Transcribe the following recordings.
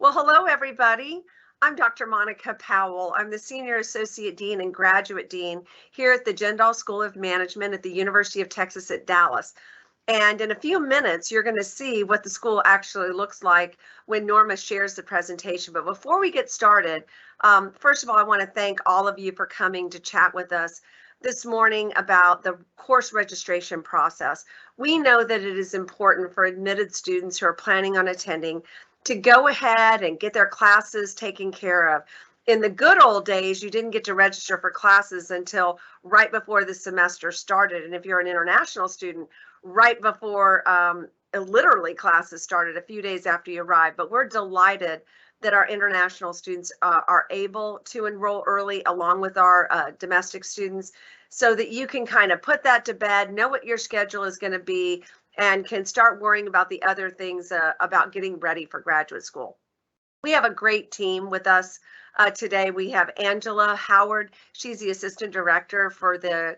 Well, hello, everybody. I'm Dr. Monica Powell. I'm the Senior Associate Dean and Graduate Dean here at the Jindal School of Management at the University of Texas at Dallas. And in a few minutes, you're going to see what the school actually looks like when Norma shares the presentation. But before we get started, first of all, I want to thank all of you for coming to chat with us this morning about the course registration process. We know that it is important for admitted students who are planning on attending to go ahead and get their classes taken care of. In the good old days, you didn't get to register for classes until right before the semester started. And if you're an international student, right before literally classes started a few days after you arrived. But we're delighted that our international students are able to enroll early along with our domestic students so that you can kind of put that to bed, know what your schedule is going to be, and can start worrying about the other things about getting ready for graduate school. We have a great team with us today. We have Angela Howard. She's the Assistant Director for the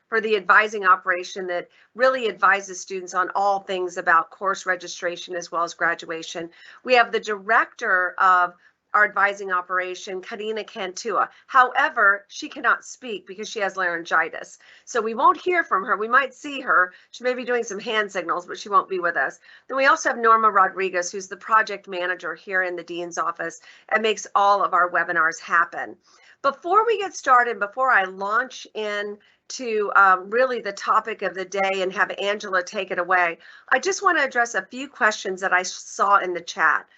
for the advising operation that really advises students on all things about course registration as well as graduation. We have the Director of our advising operation, Karina Cantua. However, she cannot speak because she has laryngitis. So we won't hear from her. We might see her. She may be doing some hand signals, but she won't be with us. Then we also have Norma Rodriguez, who's the project manager here in the Dean's office and makes all of our webinars happen. Before we get started, before I launch in to really the topic of the day and have Angela take it away, I just want to address a few questions that I saw in the chat.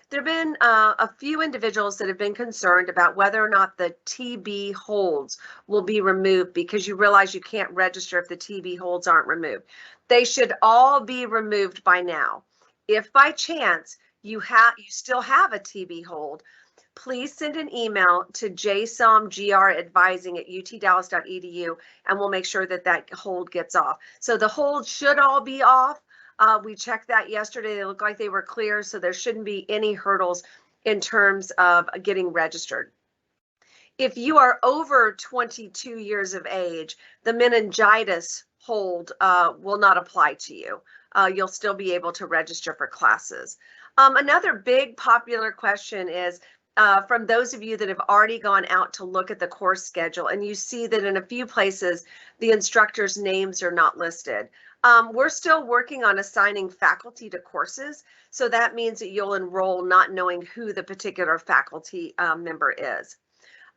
There have been a few individuals that have been concerned about whether or not the TB holds will be removed because you realize you can't register if the TB holds aren't removed. They should all be removed by now. If by chance you still have a TB hold, please send an email to jsomgradvising@utdallas.edu and we'll make sure that that hold gets off. So the hold should all be off. We checked that yesterday. They look like they were clear, so there shouldn't be any hurdles in terms of getting registered. If you are over 22 years of age, the meningitis hold will not apply to you. You'll still be able to register for classes. Another big popular question is from those of you that have already gone out to look at the course schedule, and you see that in a few places the instructors' names are not listed. We're still working on assigning faculty to courses, so that means that you'll enroll not knowing who the particular faculty member is.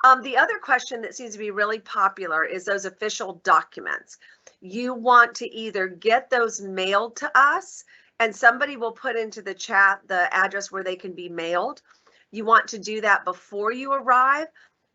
The other question that seems to be really popular is those official documents. You want to either get those mailed to us, and somebody will put into the chat the address where they can be mailed. You want to do that before you arrive.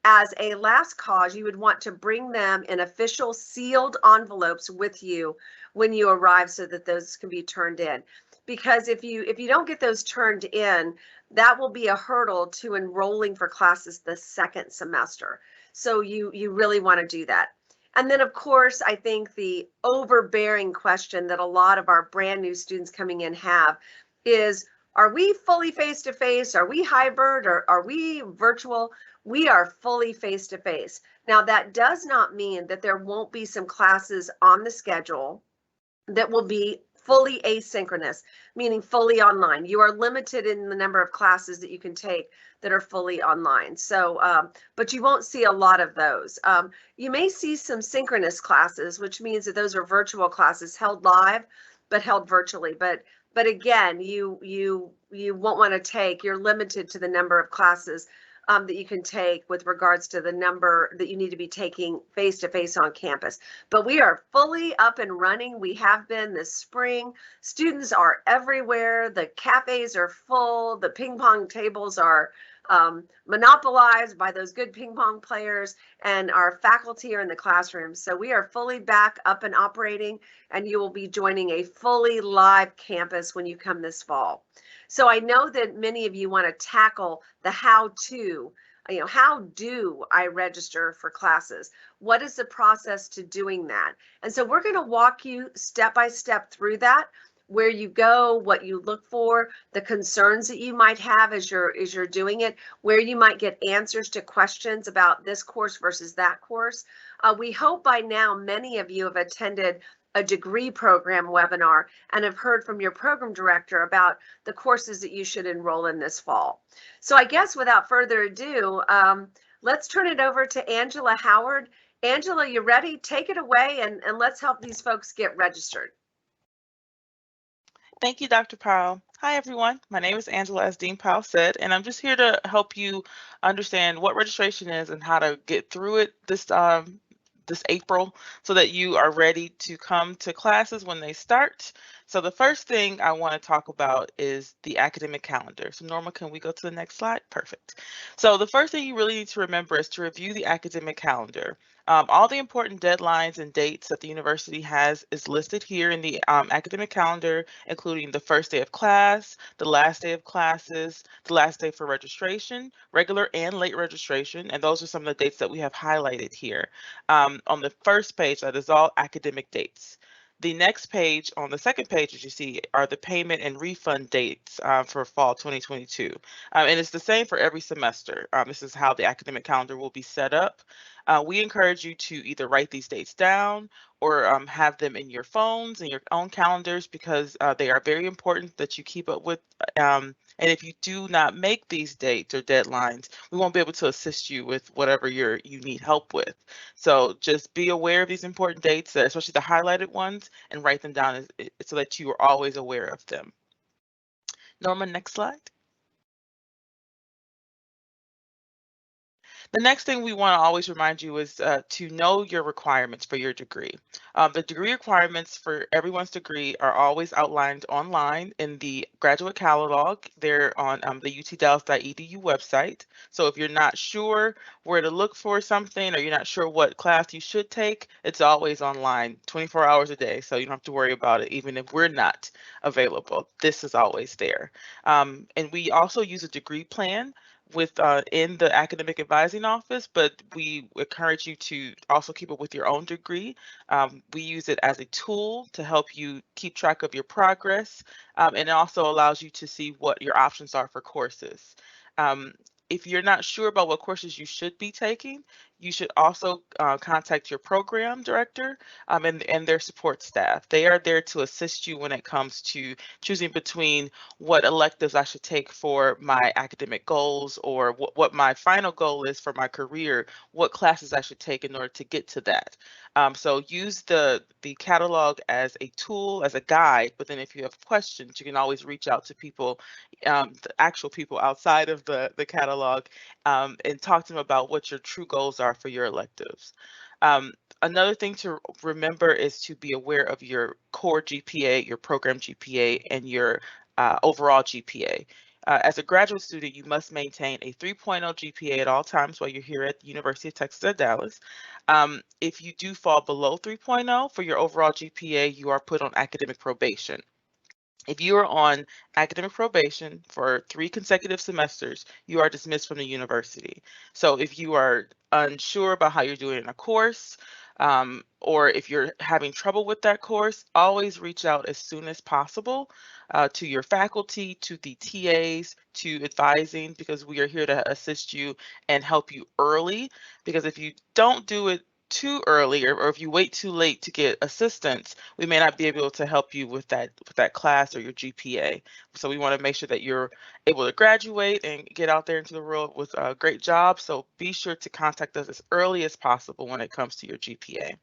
As a last cause, you would want to bring them in official sealed envelopes with you when you arrive so that those can be turned in. Because if you don't get those turned in, that will be a hurdle to enrolling for classes the second semester. So you really want to do that. And then, of course, I think the overbearing question that a lot of our brand new students coming in have is, are we fully face-to-face? Are we hybrid, or are we virtual? We are fully face-to-face. Now, that does not mean that there won't be some classes on the schedule that will be fully asynchronous, meaning fully online. You are limited in the number of classes that you can take that are fully online. So, but you won't see a lot of those. You may see some synchronous classes, which means that those are virtual classes held live, but held virtually. But again, you won't want to take, you're limited to the number of classes that you can take with regards to the number that you need to be taking face-to-face on campus. But we are fully up and running. We have been this spring. Students are everywhere. The cafes are full. The ping pong tables are monopolized by those good ping pong players, and our faculty are in the classrooms. So we are fully back up and operating, and you will be joining a fully live campus when you come this fall. So I know that many of you want to tackle the how-to, how do I register for classes? What is the process to doing that? And so we're going to walk you step by step through that, where you go, what you look for, the concerns that you might have as you're doing it, where you might get answers to questions about this course versus that course. We hope by now many of you have attended a degree program webinar and have heard from your program director about the courses that you should enroll in this fall. So I guess without further ado, let's turn it over to Angela Howard. Angela, you ready? Take it away and let's help these folks get registered. Thank you, Dr. Powell. Hi, everyone. My name is Angela, as Dean Powell said, and I'm just here to help you understand what registration is and how to get through it this April so that you are ready to come to classes when they start. So the first thing I want to talk about is the academic calendar. So Norma, can we go to the next slide? Perfect. So the first thing you really need to remember is to review the academic calendar. All the important deadlines and dates that the university has is listed here in the academic calendar, including the first day of class, the last day of classes, the last day for registration, regular and late registration, and those are some of the dates that we have highlighted here. On the first page, that is all academic dates. The next page, on the second page, as you see, are the payment and refund dates for fall 2022. And it's the same for every semester. This is how the academic calendar will be set up. We encourage you to either write these dates down or have them in your phones and your own calendars because they are very important that you keep up with. And if you do not make these dates or deadlines, we won't be able to assist you with whatever you need help with. So just be aware of these important dates, especially the highlighted ones, and write them down so that you are always aware of them. Norma, next slide. The next thing we want to always remind you is to know your requirements for your degree. The degree requirements for everyone's degree are always outlined online in the graduate catalog. They're on the utdallas.edu website. So if you're not sure where to look for something or you're not sure what class you should take, it's always online 24 hours a day. So you don't have to worry about it even if we're not available. This is always there. And we also use a degree plan in the academic advising office, but we encourage you to also keep it with your own degree. We use it as a tool to help you keep track of your progress, and it also allows you to see what your options are for courses. If you're not sure about what courses you should be taking, you should also contact your program director and their support staff. They are there to assist you when it comes to choosing between what electives I should take for my academic goals or what my final goal is for my career, what classes I should take in order to get to that. So use the catalog as a tool, as a guide, but then if you have questions, you can always reach out to people, the actual people outside of the catalog, and talk to them about what your true goals are for your electives. Another thing to remember is to be aware of your core GPA, your program GPA, and your overall GPA. As a graduate student, you must maintain a 3.0 GPA at all times while you're here at the University of Texas at Dallas. If you do fall below 3.0 for your overall GPA, you are put on academic probation. If you are on academic probation for 3 consecutive semesters, you are dismissed from the university. So if you are unsure about how you're doing in a course, or if you're having trouble with that course, always reach out as soon as possible to your faculty, to the TAs, to advising, because we are here to assist you and help you early. Because if you don't do it too early or if you wait too late to get assistance, we may not be able to help you with that class or your GPA. So we want to make sure that you're able to graduate and get out there into the world with a great job. So be sure to contact us as early as possible when it comes to your GPA.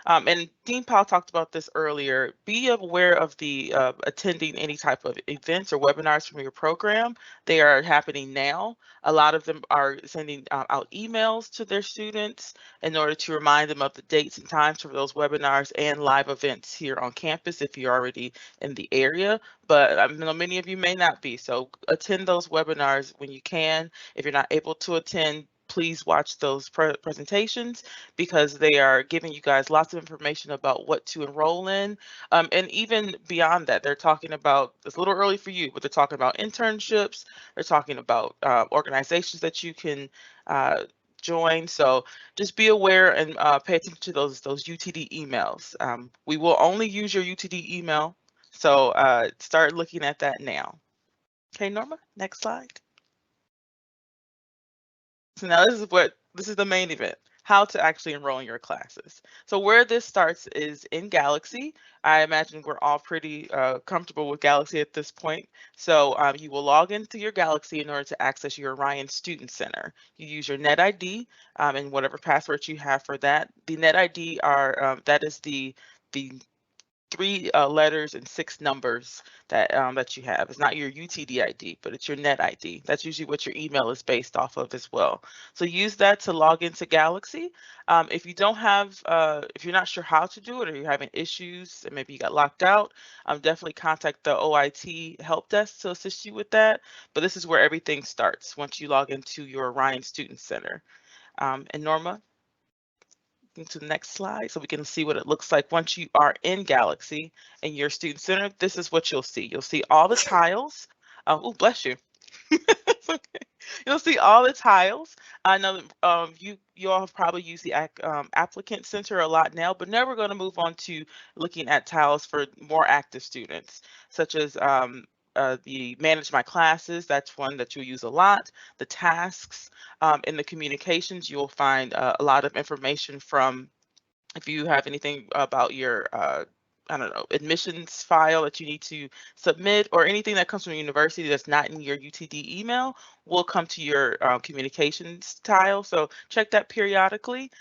And Dean Powell talked about this earlier. Be aware of the attending any type of events or webinars from your program. They are happening now. A lot of them are sending out emails to their students in order to remind them of the dates and times for those webinars and live events here on campus if you're already in the area. But I know many of you may not be, so attend those webinars when you can. If you're not able to attend, please watch those presentations because they are giving you guys lots of information about what to enroll in. And even beyond that, they're talking about, it's a little early for you, but they're talking about internships. They're talking about organizations that you can join. So just be aware and pay attention to those UTD emails. We will only use your UTD email. So start looking at that now. Okay, Norma, next slide. So now this is the main event. how to actually enroll in your classes. So where this starts is in Galaxy. I imagine we're all pretty comfortable with Galaxy at this point. So you will log into your Galaxy in order to access your Orion Student Center. You use your NetID and whatever passwords you have for that. The NetID are that is the 3 letters and 6 numbers that you have. It's not your UTD ID, but it's your net ID. That's usually what your email is based off of as well. So use that to log into Galaxy. If you don't have, if you're not sure how to do it, or you're having issues and maybe you got locked out, definitely contact the OIT help desk to assist you with that. But this is where everything starts once you log into your Orion Student Center. And Norma, to the next slide so we can see what it looks like once you are in Galaxy and your Student Center. This is what you'll see. You'll see all the tiles. Oh, bless you. It's okay. You'll see all the tiles. I know you all have probably used the applicant center a lot now, but now we're going to move on to looking at tiles for more active students, such as the manage my classes. That's one that you'll use a lot. The tasks in the communications, you'll find a lot of information from if you have anything about your I don't know, admissions file that you need to submit, or anything that comes from a university that's not in your UTD email will come to your communications tile. So check that periodically.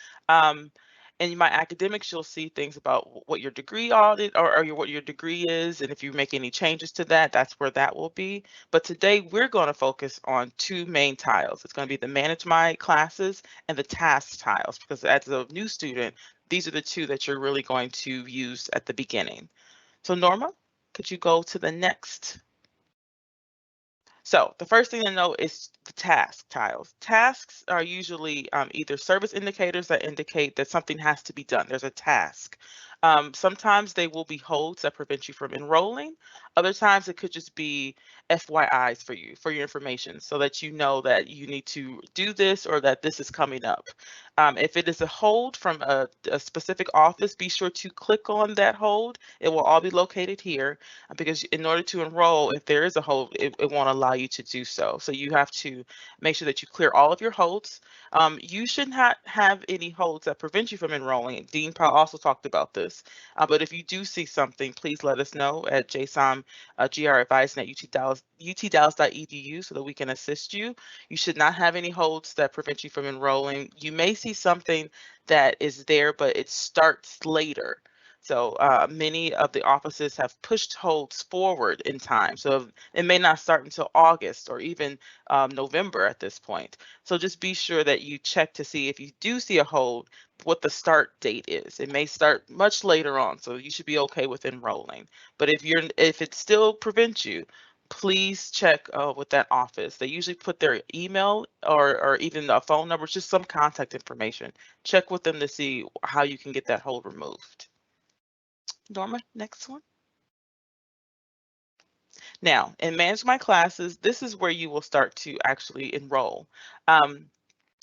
In my academics, you'll see things about what your degree audit or what your degree is, and if you make any changes to that, that's where that will be. But today we're going to focus on 2 main tiles. It's going to be the manage my classes and the tasks tiles, because as a new student, these are the 2 that you're really going to use at the beginning. So Norma, could you go to the next? So the first thing to know is the task tiles. Tasks are usually either service indicators that indicate that something has to be done. There's a task. Sometimes they will be holds that prevent you from enrolling. Other times it could just be FYIs for you, for your information, so that you know that you need to do this or that this is coming up. If it is a hold from a specific office, be sure to click on that hold. It will all be located here, because in order to enroll, if there is a hold, it won't allow you to do so. So you have to make sure that you clear all of your holds. You should not have any holds that prevent you from enrolling. Dean Powell also talked about this. But if you do see something, please let us know at JSOM GR Advising at utdallas.edu so that we can assist you. You should not have any holds that prevent you from enrolling. You may see something that is there, but it starts later. So many of the offices have pushed holds forward in time. So it may not start until August or even November at this point. So just be sure that you check to see if you do see a hold, what the start date is. It may start much later on, so you should be okay with enrolling. But if it still prevents you, please check with that office. They usually put their email or even a phone number, just some contact information. Check with them to see how you can get that hold removed. Norma, next one. Now, in Manage My Classes, this is where you will start to actually enroll.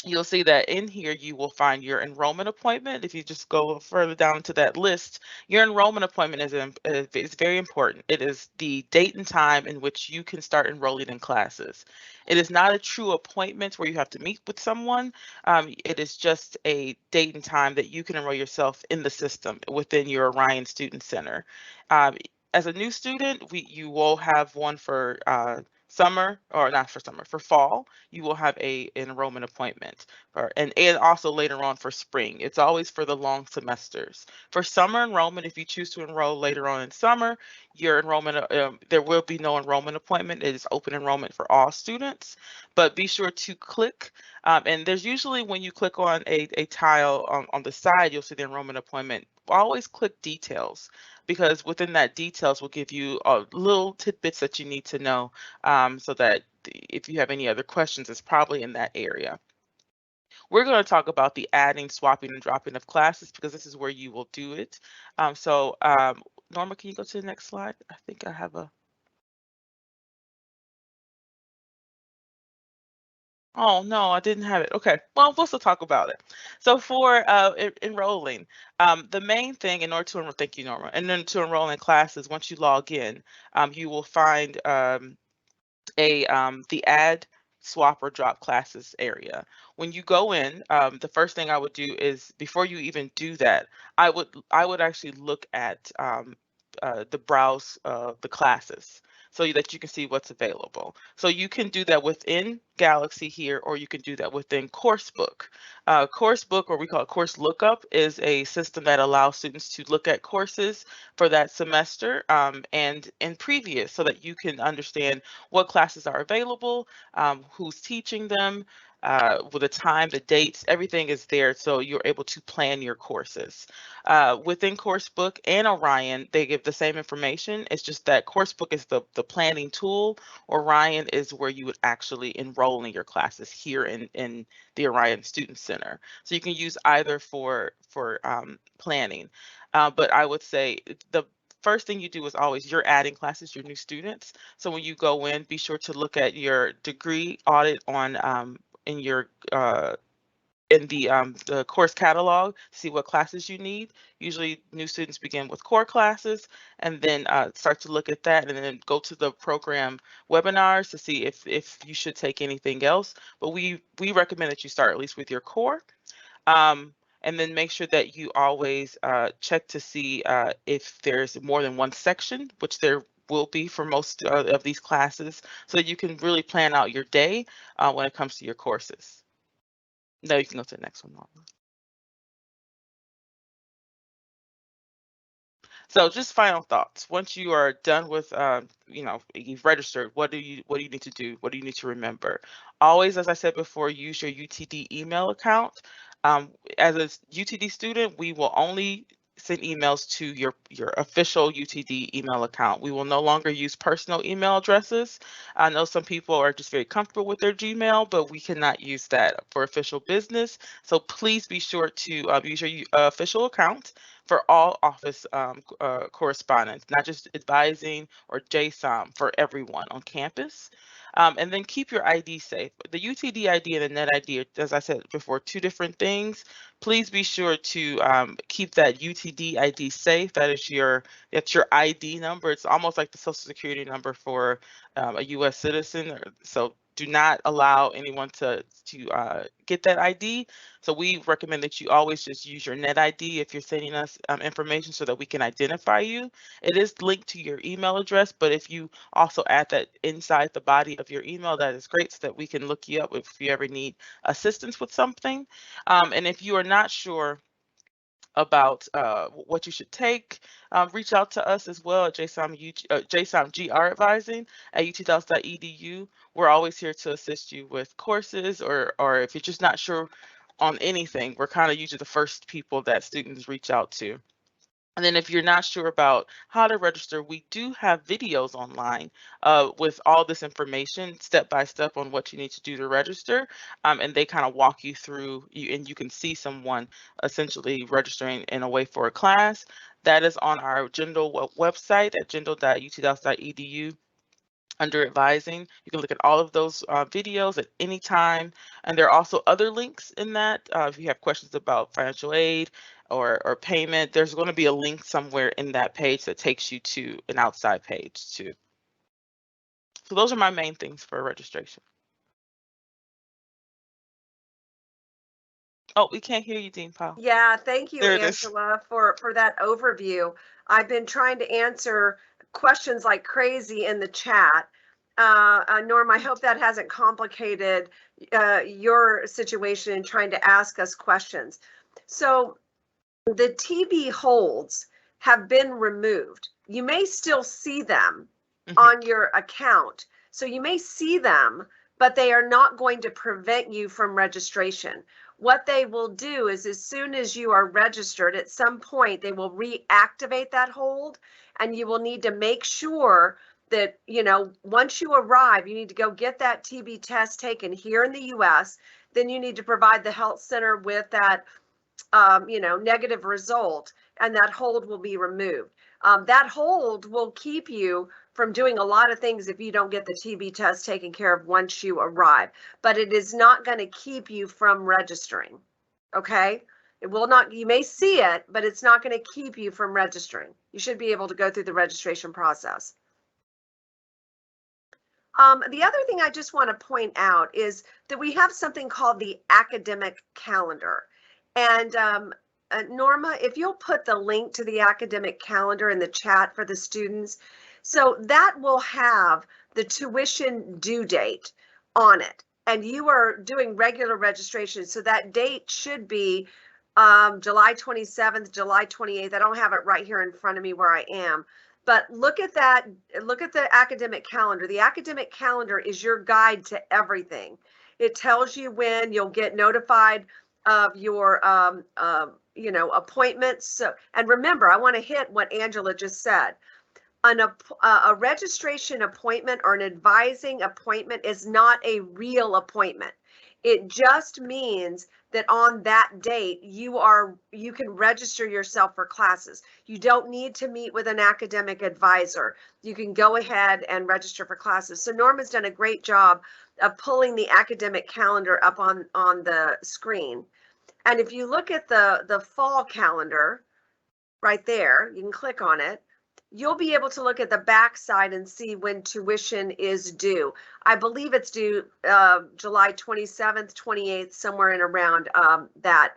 You'll see that in here you will find your enrollment appointment. If you just go further down to that list, your enrollment appointment is very important. It is the date and time in which you can start enrolling in classes. It is not a true appointment where you have to meet with someone. It is just a date and time that you can enroll yourself in the system within your Orion Student Center. As a new student, you will have one for summer, or not for summer, for fall. You will have an enrollment appointment, and also later on for spring. It's always for the long semesters. For summer enrollment, if you choose to enroll later on in summer, your enrollment, there will be no enrollment appointment. It is open enrollment for all students, but be sure to click. And there's usually, when you click on a tile on the side, you'll see the enrollment appointment. Always click details, because within that details will give you little tidbits that you need to know, so that if you have any other questions, it's probably in that area. We're going to talk about the adding, swapping, and dropping of classes, because this is where you will do it. Norma, can you go to the next slide? I think I have a... Oh, no, I didn't have it. Okay, well, we'll still talk about it. So for enrolling, the main thing in order to enroll, thank you, Norma, and then to enroll in classes, once you log in, you will find the add swap or drop classes area. When you go in, the first thing I would do is, before you even do that, I would actually look at the browse the classes so that you can see what's available. So you can do that within Galaxy here, or you can do that within Coursebook. Coursebook, or we call it Course Lookup, is a system that allows students to look at courses for that semester and in previous, so that you can understand what classes are available, who's teaching them, with the time, the dates, everything is there, so you're able to plan your courses. Within Coursebook and Orion, they give the same information. It's just that Coursebook is the planning tool. Orion is where you would actually enroll in your classes here in the Orion Student Center. So you can use either for planning. But I would say the first thing you do is always, you're adding classes, your new students. So when you go in, be sure to look at your degree audit on in your in the course catalog, see what classes you need. Usually new students begin with core classes and then start to look at that, and then go to the program webinars to see if you should take anything else. But we recommend that you start at least with your core. And then make sure that you always check to see if there's more than one section, which there will be for most of these classes, so that you can really plan out your day when it comes to your courses. Now you can go to the next one, Marla. So just final thoughts. Once you are done with, you've registered, what do you need to do? What do you need to remember? Always, as I said before, use your UTD email account. As a UTD student, we will only send emails to your official UTD email account. We will no longer use personal email addresses. I know some people are just very comfortable with their Gmail, but we cannot use that for official business. So please be sure to use your official account for all office correspondence, not just advising or JSOM, for everyone on campus. And then keep your ID safe. The UTD ID and the net ID are, as I said before, two different things. Please be sure to keep that UTD ID safe. That's your ID number. It's almost like the Social Security number for a U.S. citizen. So do not allow anyone to get that ID. So we recommend that you always just use your net ID if you're sending us information, so that we can identify you. It is linked to your email address, but if you also add that inside the body of your email, that is great, so that we can look you up if you ever need assistance with something. And if you are not sure about what you should take, reach out to us as well at JSOM GR Advising at utdels.edu. We're always here to assist you with courses, or if you're just not sure on anything, we're kind of usually the first people that students reach out to. And then if you're not sure about how to register, we do have videos online with all this information step by step on what you need to do to register. And they kind of walk you through, and you can see someone essentially registering in a way for a class. That is on our Jindal website at jindal.utdels.edu. Under advising, you can look at all of those videos at any time. And there are also other links in that. If you have questions about financial aid or payment, there's going to be a link somewhere in that page that takes you to an outside page too. So those are my main things for registration. Oh, we can't hear you, Dean Powell. Yeah, thank you, There it is. Angela, for that overview. I've been trying to answer questions like crazy in the chat. Norm, I hope that hasn't complicated your situation in trying to ask us questions. So the TB holds have been removed. You may still see them on your account. So you may see them, but they are not going to prevent you from registration. What they will do is, as soon as you are registered, at some point they will reactivate that hold, and you will need to make sure that, once you arrive, you need to go get that TB test taken here in the US. Then you need to provide the health center with that negative result, and that hold will be removed. That hold will keep you from doing a lot of things if you don't get the TB test taken care of once you arrive, but it is not going to keep you from registering. Okay? It will not, you may see it, but it's not going to keep you from registering. You should be able to go through the registration process. The other thing I just want to point out is that we have something called the academic calendar. And Norma, if you'll put the link to the academic calendar in the chat for the students, so that will have the tuition due date on it. And you are doing regular registration, so that date should be July 27th, July 28th. I don't have it right here in front of me where I am. But look at that, look at the academic calendar. The academic calendar is your guide to everything. It tells you when you'll get notified of your appointments. So, and remember, I want to hit what Angela just said. A registration appointment or an advising appointment is not a real appointment. It just means that on that date, you can register yourself for classes. You don't need to meet with an academic advisor. You can go ahead and register for classes. So Norma's done a great job of pulling the academic calendar up on the screen. And if you look at the fall calendar right there, you can click on it. You'll be able to look at the back side and see when tuition is due. I believe it's due July 27th, 28th, somewhere in around that,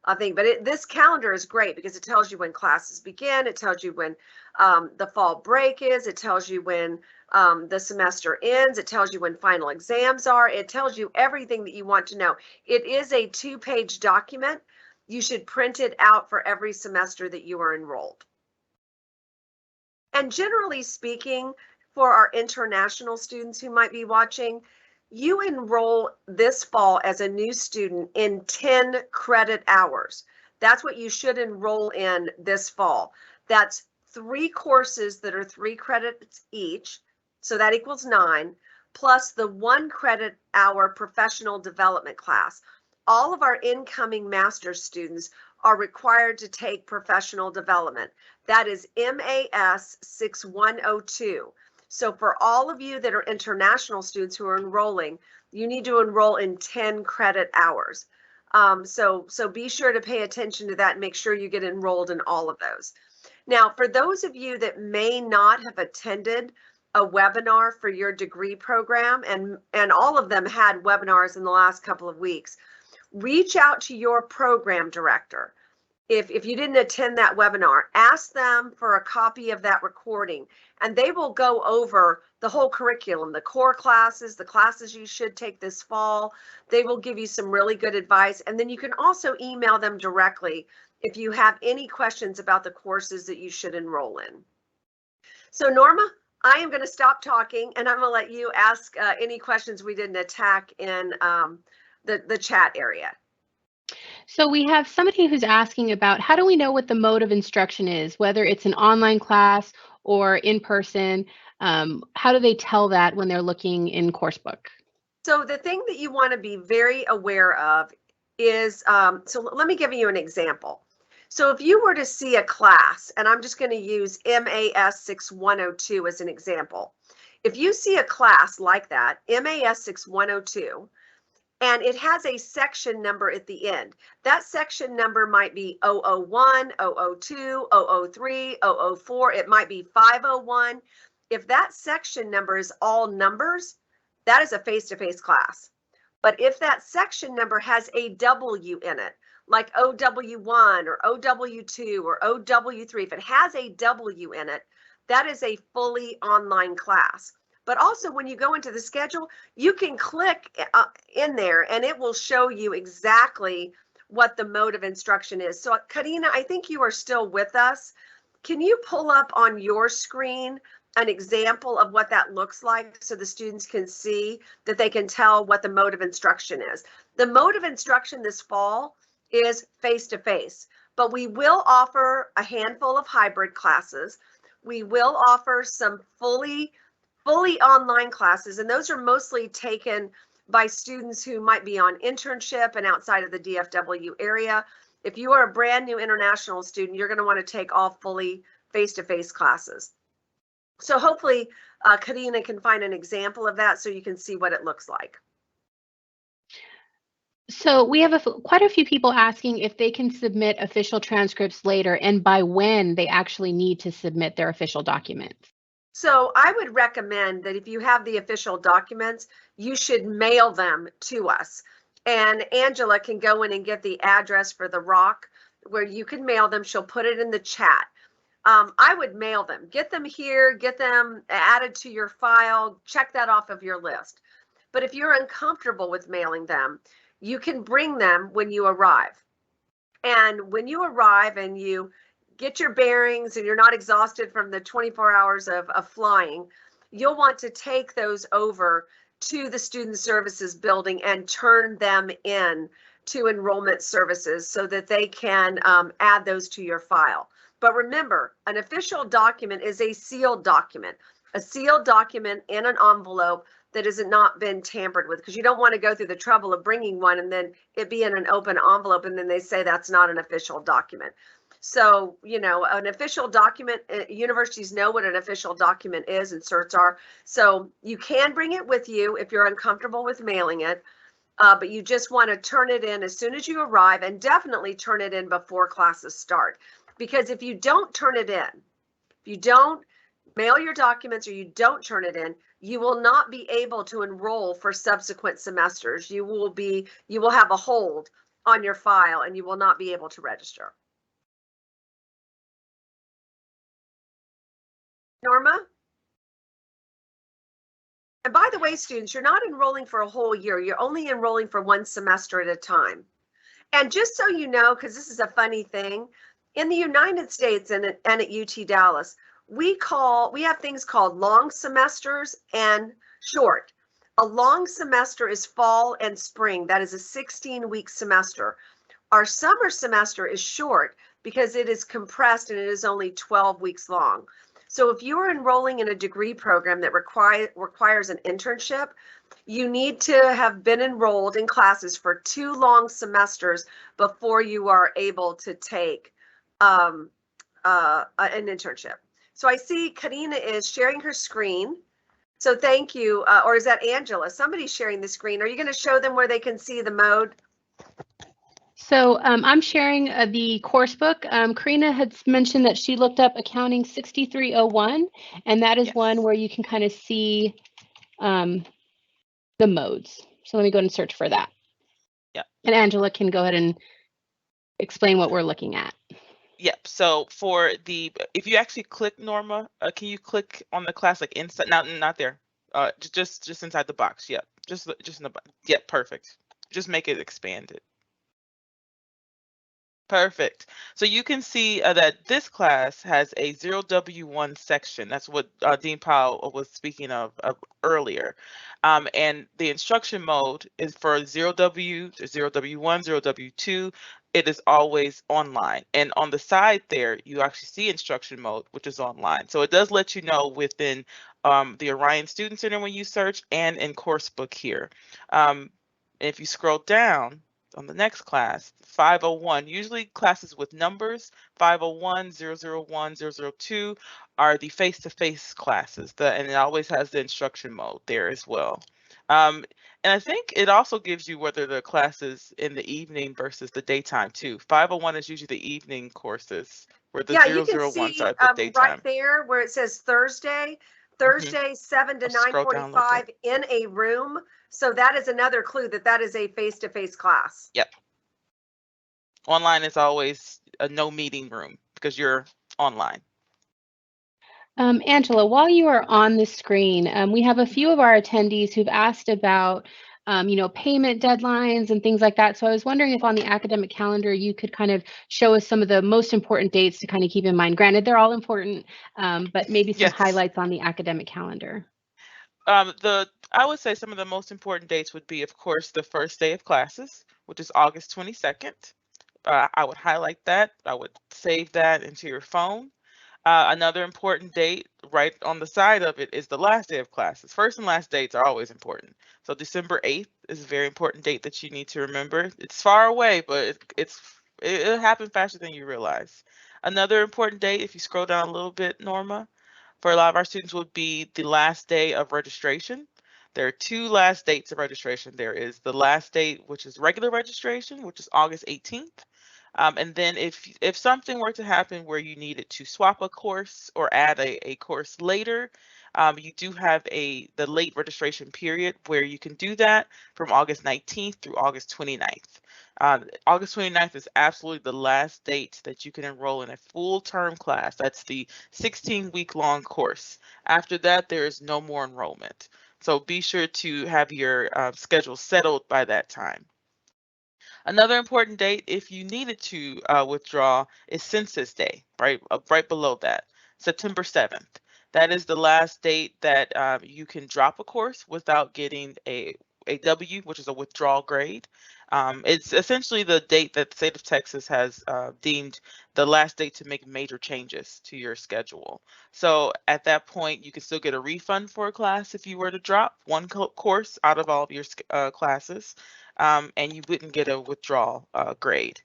I think. But this calendar is great because it tells you when classes begin. It tells you when the fall break is. It tells you when the semester ends. It tells you when final exams are. It tells you everything that you want to know. It is a 2-page document. You should print it out for every semester that you are enrolled. And generally speaking, for our international students who might be watching, you enroll this fall as a new student in 10 credit hours. That's what you should enroll in this fall. That's 3 courses that are 3 credits each, so that equals 9, plus the 1 credit hour professional development class. All of our incoming master's students are required to take professional development. That is MAS 6102. So for all of you that are international students who are enrolling, you need to enroll in 10 credit hours. So be sure to pay attention to that and make sure you get enrolled in all of those. Now, for those of you that may not have attended a webinar for your degree program, and all of them had webinars in the last couple of weeks, reach out to your program director. If you didn't attend that webinar, ask them for a copy of that recording, and they will go over the whole curriculum, the core classes, the classes you should take this fall. They will give you some really good advice, and then you can also email them directly if you have any questions about the courses that you should enroll in. So Norma, I am going to stop talking, and I'm going to let you ask any questions we didn't attack in the chat area. So we have somebody who's asking about how do we know what the mode of instruction is, whether it's an online class or in person? How do they tell that when they're looking in coursebook? So the thing that you want to be very aware of is, so let me give you an example. So if you were to see a class, and I'm just going to use MAS 6102 as an example. If you see a class like that, MAS 6102, and it has a section number at the end. That section number might be 001, 002, 003, 004. It might be 501. If that section number is all numbers, that is a face-to-face class. But if that section number has a W in it, like OW1 or OW2 or OW3, if it has a W in it, that is a fully online class. But also when you go into the schedule, you can click in there and it will show you exactly what the mode of instruction is. So Karina, I think you are still with us. Can you pull up on your screen an example of what that looks like so the students can see that they can tell what the mode of instruction is? The mode of instruction this fall is face-to-face, but we will offer a handful of hybrid classes. We will offer some fully online classes, and those are mostly taken by students who might be on internship and outside of the DFW area. If you are a brand new international student, you're going to want to take all fully face-to-face classes. So hopefully Karina can find an example of that so you can see what it looks like. So we have quite a few people asking if they can submit official transcripts later and by when they actually need to submit their official documents. So I would recommend that if you have the official documents, you should mail them to us. And Angela can go in and get the address for the rock where you can mail them. She'll put it in the chat. I would mail them. Get them here, get them added to your file, check that off of your list. But if you're uncomfortable with mailing them, you can bring them when you arrive. And when you arrive and you get your bearings and you're not exhausted from the 24 hours of flying, you'll want to take those over to the Student Services building and turn them in to Enrollment Services so that they can add those to your file. But remember, an official document is a sealed document in an envelope that has not been tampered with, because you don't want to go through the trouble of bringing one and then it be in an open envelope and then they say that's not an official document. So, you know, an official document, universities know what an official document is and certs are. So you can bring it with you if you're uncomfortable with mailing it, but you just want to turn it in as soon as you arrive, and definitely turn it in before classes start. Because if you don't turn it in, if you don't mail your documents or you don't turn it in, you will not be able to enroll for subsequent semesters. You will have a hold on your file and you will not be able to register. Norma? And by the way, students, you're not enrolling for a whole year. You're only enrolling for one semester at a time. And just so you know, because this is a funny thing, in the United States and at UT Dallas, we have things called long semesters and short. A long semester is fall and spring. That is a 16-week semester. Our summer semester is short because it is compressed and it is only 12 weeks long. So if you are enrolling in a degree program that requires an internship, you need to have been enrolled in classes for 2 long semesters before you are able to take an internship. So I see Karina is sharing her screen. So thank you. Or is that Angela? Somebody's sharing the screen. Are you going to show them where they can see the mode? So I'm sharing the course book. Karina had mentioned that she looked up Accounting 6301, and that is one where you can kind of see the modes. So let me go and search for that. Yeah. And Angela can go ahead and explain what we're looking at. Yep. So for if you actually click, Norma, can you click on the class like inside? Not there. Just inside the box. Yep. Just in the box. Yep. Perfect. Just make it expanded. Perfect. So you can see that this class has a 0W1 section. That's what Dean Powell was speaking of earlier. And the instruction mode is for 0W, 0W1, 0W2. It is always online. And on the side there, you actually see instruction mode, which is online. So it does let you know within the Orion Student Center when you search, and in Coursebook here. If you scroll down, on the next class, 501, usually classes with numbers, 501, 001, 002 are the face-to-face classes, and it always has the instruction mode there as well. And I think it also gives you whether the classes in the evening versus the daytime too. 501 is usually the evening courses, where the 001s are the daytime. Right there where it says Thursday, 7 to 9:45 in a room. So that is another clue that is a face-to-face class. Yep. Online is always a no meeting room because you're online. Angela, while you are on the screen, we have a few of our attendees who've asked about, payment deadlines and things like that. So I was wondering if on the academic calendar, you could kind of show us some of the most important dates to kind of keep in mind. Granted, they're all important, but maybe some highlights on the academic calendar. I would say some of the most important dates would be, of course, the first day of classes, which is August 22nd. I would highlight that. I would save that into your phone. Another important date right on the side of it is the last day of classes. First and last dates are always important. So December 8th is a very important date that you need to remember. It's far away, but it'll happen faster than you realize. Another important date, if you scroll down a little bit, Norma, for a lot of our students would be the last day of registration. There are 2 last dates of registration. There is the last date, which is regular registration, which is August 18th. And then if something were to happen where you needed to swap a course or add a course later, you do have the late registration period where you can do that from August 19th through August 29th. August 29th is absolutely the last date that you can enroll in a full term class. That's the 16-week long course. After that, there is no more enrollment. So be sure to have your schedule settled by that time. Another important date, if you needed to withdraw, is Census Day, right below that, September 7th. That is the last date that you can drop a course without getting a W, which is a withdrawal grade. It's essentially the date that the state of Texas has deemed the last date to make major changes to your schedule. So at that point, you can still get a refund for a class if you were to drop one course out of all of your classes, and you wouldn't get a withdrawal grade.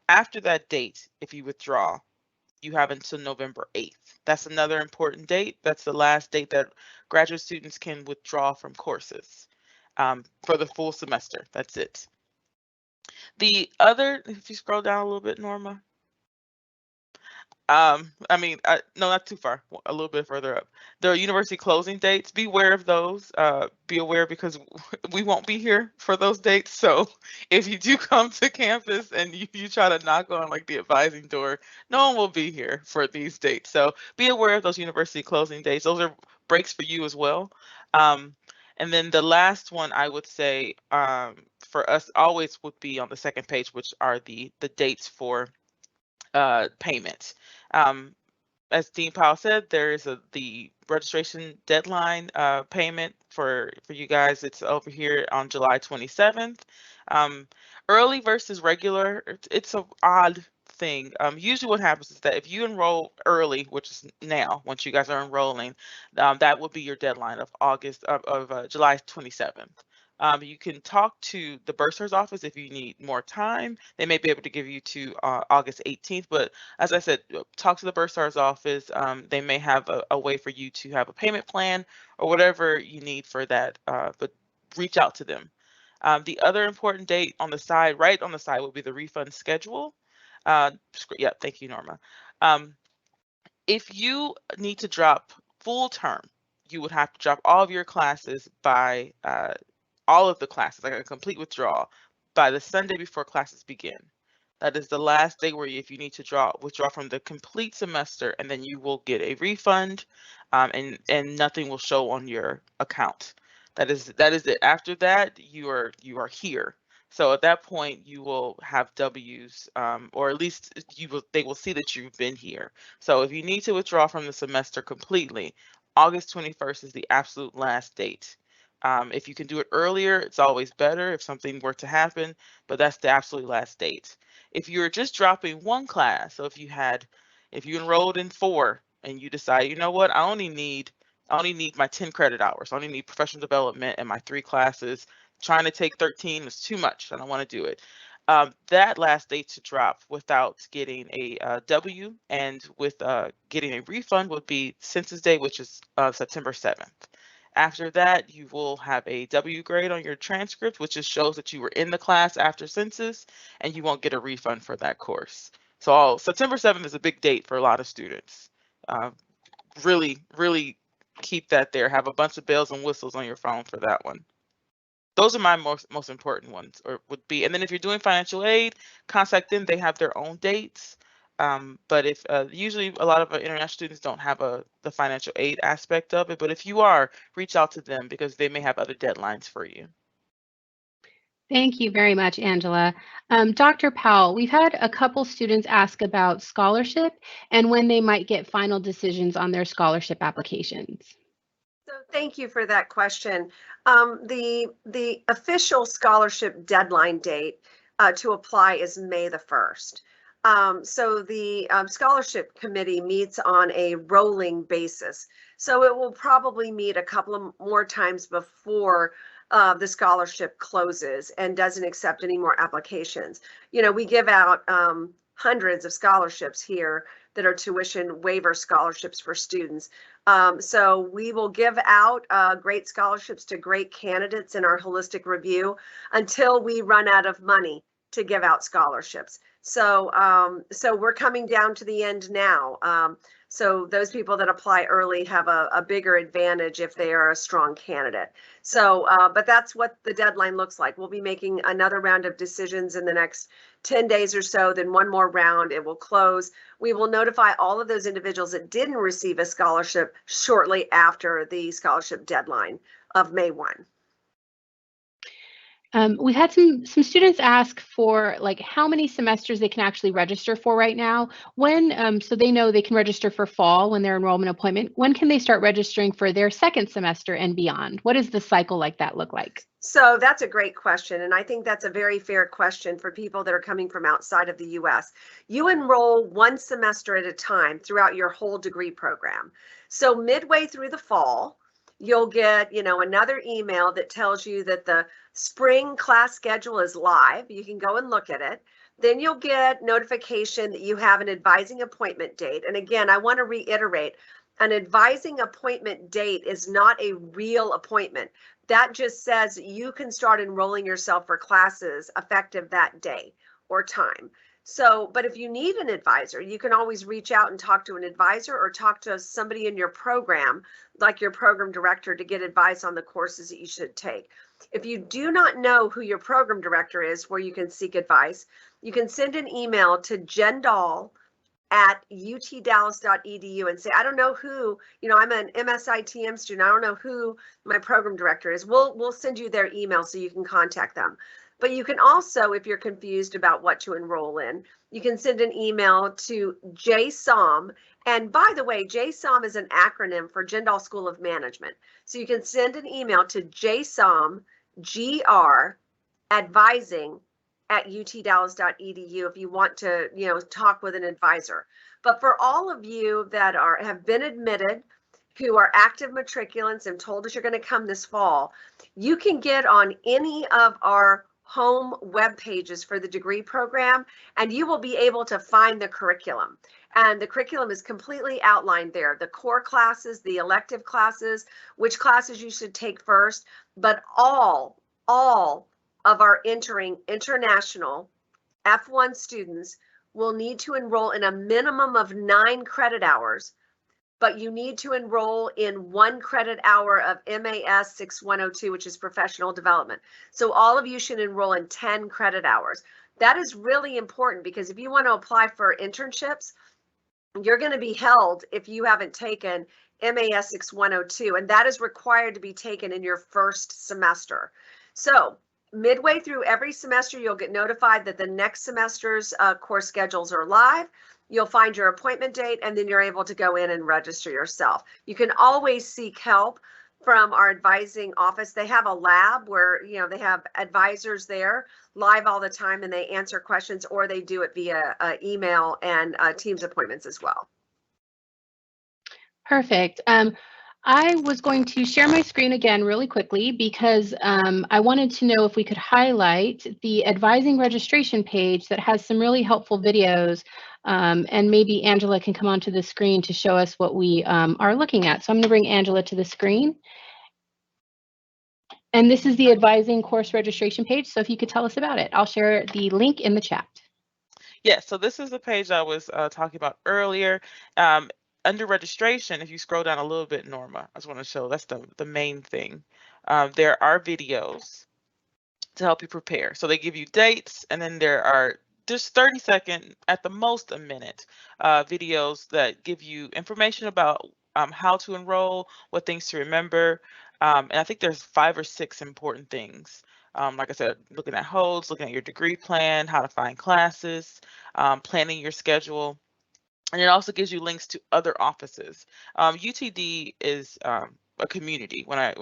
After that date, if you withdraw, you have until November 8th. That's another important date. That's the last date that graduate students can withdraw from courses for the full semester. That's it. The other, if you scroll down a little bit, Norma. No, not too far, a little bit further up. The university closing dates, be aware of those. Be aware because we won't be here for those dates. So if you do come to campus and you try to knock on like the advising door, no one will be here for these dates. So be aware of those university closing dates. Those are breaks for you as well. And then the last one I would say for us always would be on the second page, which are the dates for payments. As Dean Powell said, there is the registration deadline payment for you guys. It's over here on July 27th. Early versus regular, it's an odd thing. Usually what happens is that if you enroll early, which is now, once you guys are enrolling, that will be your deadline of July 27th. You can talk to the bursar's office if you need more time. They may be able to give you to August 18th, but as I said, talk to the bursar's office. They may have a way for you to have a payment plan or whatever you need for that, but reach out to them. The other important date on the side, right on the side, will be the refund schedule. Yeah, thank you, Norma. If you need to drop full term, you would have to drop all of your classes by all of the classes, like a complete withdrawal, by the Sunday before classes begin. That is the last day where if you need to withdraw from the complete semester, and then you will get a refund, and nothing will show on your account. That is it. After that, you are here. So at that point, you will have W's, or at least they will see that you've been here. So if you need to withdraw from the semester completely, August 21st is the absolute last date. If you can do it earlier, it's always better if something were to happen, but that's the absolute last date. If you're just dropping one class, so if you enrolled in 4 and you decide, you know what, I only need my 10 credit hours. I only need professional development and my 3 classes. Trying to take 13 is too much. I don't want to do it. That last date to drop without getting a W and with getting a refund would be Census Day, which is September 7th. After that, you will have a W grade on your transcript, which just shows that you were in the class after census, and you won't get a refund for that course. So September 7th is a big date for a lot of students. Really, really keep that there. Have a bunch of bells and whistles on your phone for that one. Those are my most important ones, or would be. And then if you're doing financial aid, contact them. They have their own dates. But if usually a lot of international students don't have the financial aid aspect of it, but if you are, reach out to them because they may have other deadlines for you. Thank you very much, Angela. Dr. Powell, we've had a couple students ask about scholarship and when they might get final decisions on their scholarship applications. So thank you for that question. The official scholarship deadline date to apply is May the 1st. So the scholarship committee meets on a rolling basis. So it will probably meet a couple of more times before the scholarship closes and doesn't accept any more applications. You know, we give out hundreds of scholarships here that are tuition waiver scholarships for students. So we will give out great scholarships to great candidates in our holistic review until we run out of money to give out scholarships. So we're coming down to the end now. So those people that apply early have a bigger advantage if they are a strong candidate. So, but that's what the deadline looks like. We'll be making another round of decisions in the next 10 days or so, then one more round, it will close. We will notify all of those individuals that didn't receive a scholarship shortly after the scholarship deadline of May 1. We had some students ask for like how many semesters they can actually register for right now. When so they know they can register for fall when their enrollment appointment. When can they start registering for their second semester and beyond? What does the cycle like that look like? So that's a great question, and I think that's a very fair question for people that are coming from outside of the U.S. You enroll one semester at a time throughout your whole degree program. So midway through the fall, you'll get, another email that tells you that the spring class schedule is live. You can go and look at it. Then you'll get notification that you have an advising appointment date. And again, I want to reiterate, an advising appointment date is not a real appointment. That just says you can start enrolling yourself for classes effective that day or time. So, but if you need an advisor, you can always reach out and talk to an advisor or talk to somebody in your program, like your program director, to get advice on the courses that you should take. If you do not know who your program director is where you can seek advice, you can send an email to jendal@utdallas.edu and say, I don't know who, I'm an MSITM student. I don't know who my program director is. We'll send you their email so you can contact them. But you can also, if you're confused about what to enroll in, you can send an email to JSOM. And by the way, JSOM is an acronym for Jendal School of Management. So you can send an email to JSOM Advising at utdallas.edu if you want to, talk with an advisor. But for all of you that have been admitted, who are active matriculants and told us you're going to come this fall, you can get on any of our home web pages for the degree program, and you will be able to find the curriculum. And the curriculum is completely outlined there. The core classes, the elective classes, which classes you should take first, but all of our entering international F1 students will need to enroll in a minimum of 9 credit hours, but you need to enroll in 1 credit hour of MAS 6102, which is professional development. So all of you should enroll in 10 credit hours. That is really important because if you want to apply for internships, you're going to be held if you haven't taken MAS 6102, and that is required to be taken in your first semester. So midway through every semester, you'll get notified that the next semester's course schedules are live. You'll find your appointment date, and then you're able to go in and register yourself. You can always seek help from our advising office. They have a lab where, they have advisors there live all the time, and they answer questions, or they do it via email and Teams appointments as well. Perfect. I was going to share my screen again really quickly because I wanted to know if we could highlight the advising registration page that has some really helpful videos, and maybe Angela can come onto the screen to show us what we are looking at. So I'm going to bring Angela to the screen. And this is the advising course registration page. So if you could tell us about it, I'll share the link in the chat. Yes, so this is the page I was talking about earlier. Under registration, if you scroll down a little bit, Norma, I just want to show that's the main thing. There are videos to help you prepare. So they give you dates, and then there are just 30-second, at the most a minute, videos that give you information about how to enroll, what things to remember. And I think there's 5 or 6 important things. Like I said, looking at holds, looking at your degree plan, how to find classes, planning your schedule. And it also gives you links to other offices. UTD is a community. When I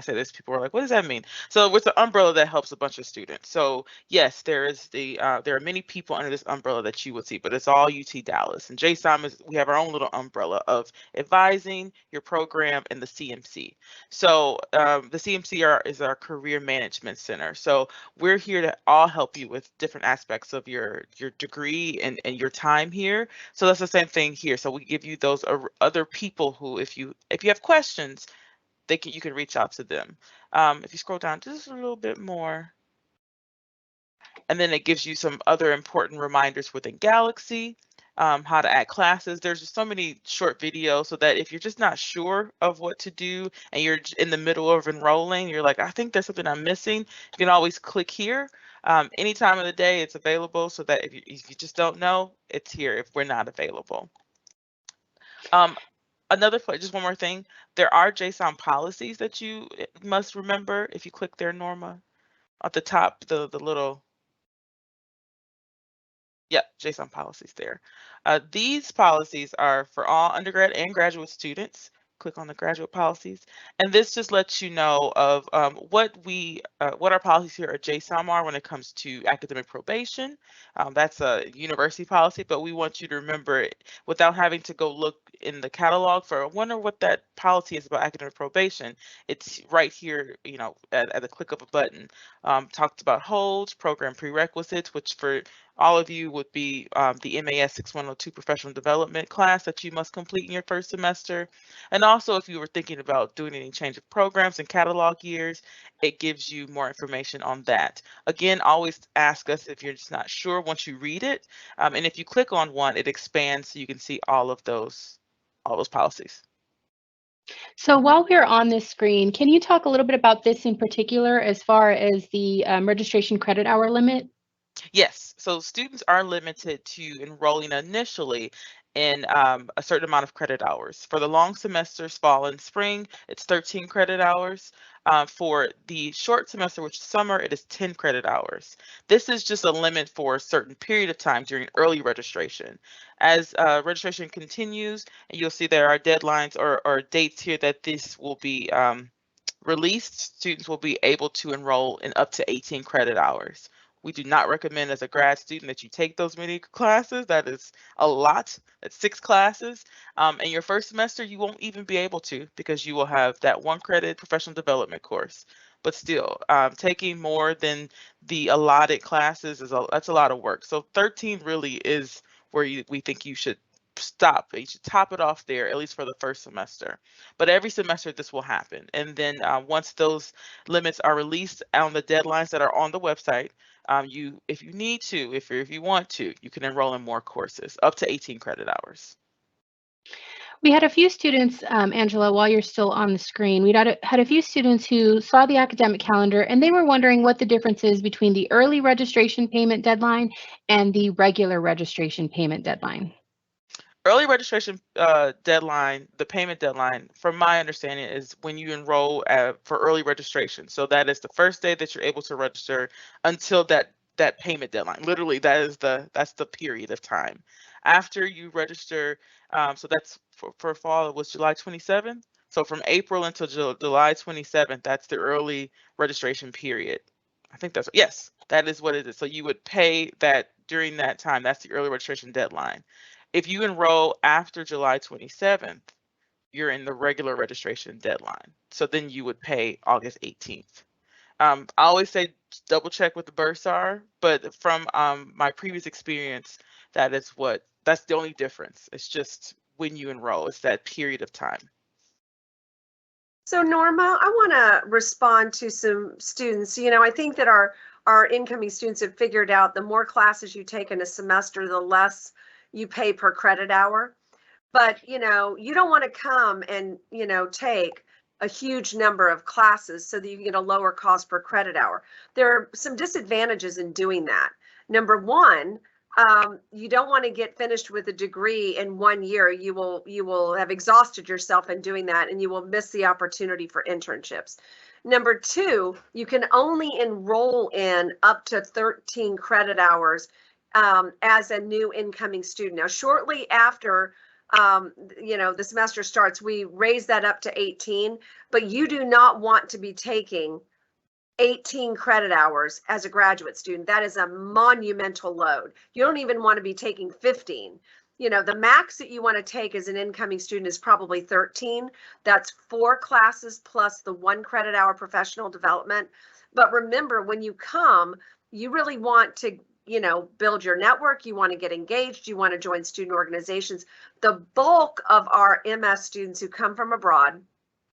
say this, people are like, "What does that mean?" So it's an umbrella that helps a bunch of students. So yes, there are many people under this umbrella that you would see, but it's all UT Dallas. And JSOM we have our own little umbrella of advising, your program, and the CMC. So the CMC is our career management center. So we're here to all help you with different aspects of your degree and your time here. So that's the same thing here. So we give you those other people who, if you have questions, you can reach out to them. If you scroll down just a little bit more, And then it gives you some other important reminders within Galaxy, how to add classes. There's just so many short videos so that if you're just not sure of what to do and you're in the middle of enrolling, you're like, I think there's something I'm missing, you can always click here. Any time of the day it's available, so that if you just don't know, it's here if we're not available. Another place, just one more thing, there are JSOM policies that you must remember. If you click there, Norma, at the top, the little, yep, JSON policies there. These policies are for all undergrad and graduate students. Click on the graduate policies, and this just lets you know of what our policies here at JSOM are when it comes to academic probation. That's a university policy, but we want you to remember it without having to go look in the catalog for, I wonder what that policy is about academic probation. It's right here, you know, at the click of a button. Talks about holds, program prerequisites, which for all of you would be the MAS 6102 professional development class that you must complete in your first semester. And also, if you were thinking about doing any change of programs and catalog years, it gives you more information on that. Again, always ask us if you're just not sure once you read it. And if you click on one, it expands so you can see all those policies. So while we're on this screen, can you talk a little bit about this in particular as far as the registration credit hour limit? Yes, so students are limited to enrolling initially in a certain amount of credit hours. For the long semesters, fall and spring, it's 13 credit hours. For the short semester, which is summer, it is 10 credit hours. This is just a limit for a certain period of time during early registration. As registration continues, and you'll see there are deadlines or dates here that this will be released, students will be able to enroll in up to 18 credit hours. We do not recommend as a grad student that you take those many classes. That is a lot. That's 6 classes. In your first semester, you won't even be able to, because you will have that 1 credit professional development course. But still, taking more than the allotted classes that's a lot of work. So 13 really is where we think you should stop. You should top it off there, at least for the first semester. But every semester this will happen. And then once those limits are released on the deadlines that are on the website, if you need to, if you want to, you can enroll in more courses, up to 18 credit hours. We had a few students, Angela, while you're still on the screen, we had a few students who saw the academic calendar and they were wondering what the difference is between the early registration payment deadline and the regular registration payment deadline. Early registration deadline, the payment deadline, from my understanding, is when you enroll for early registration. So that is the first day that you're able to register until that payment deadline. Literally, that's the period of time. After you register, so that's for fall, it was July 27th. So from April until July 27th, that's the early registration period. I think yes, that is what it is. So you would pay that during that time. That's the early registration deadline. If you enroll after July 27th, you're in the regular registration deadline. So then you would pay August 18th. I always say double check with the bursar, but from my previous experience, that's the only difference. It's just when you enroll, it's that period of time. So Norma, I want to respond to some students. You know, I think that our incoming students have figured out the more classes you take in a semester, the less you pay per credit hour. But, you know, you don't want to come and, you know, take a huge number of classes so that you get a lower cost per credit hour. There are some disadvantages in doing that. Number one, you don't want to get finished with a degree in 1 year. You will have exhausted yourself in doing that, and you will miss the opportunity for internships. Number two, you can only enroll in up to 13 credit hours as a new incoming student. Now, shortly after you know, the semester starts, we raise that up to 18, but you do not want to be taking 18 credit hours as a graduate student. That is a monumental load. You don't even want to be taking 15. You know, the max that you want to take as an incoming student is probably 13. That's 4 classes plus the 1 credit hour professional development. But remember, when you come, you really want to, you know, build your network. You want to get engaged. You want to join student organizations. The bulk of our MS students who come from abroad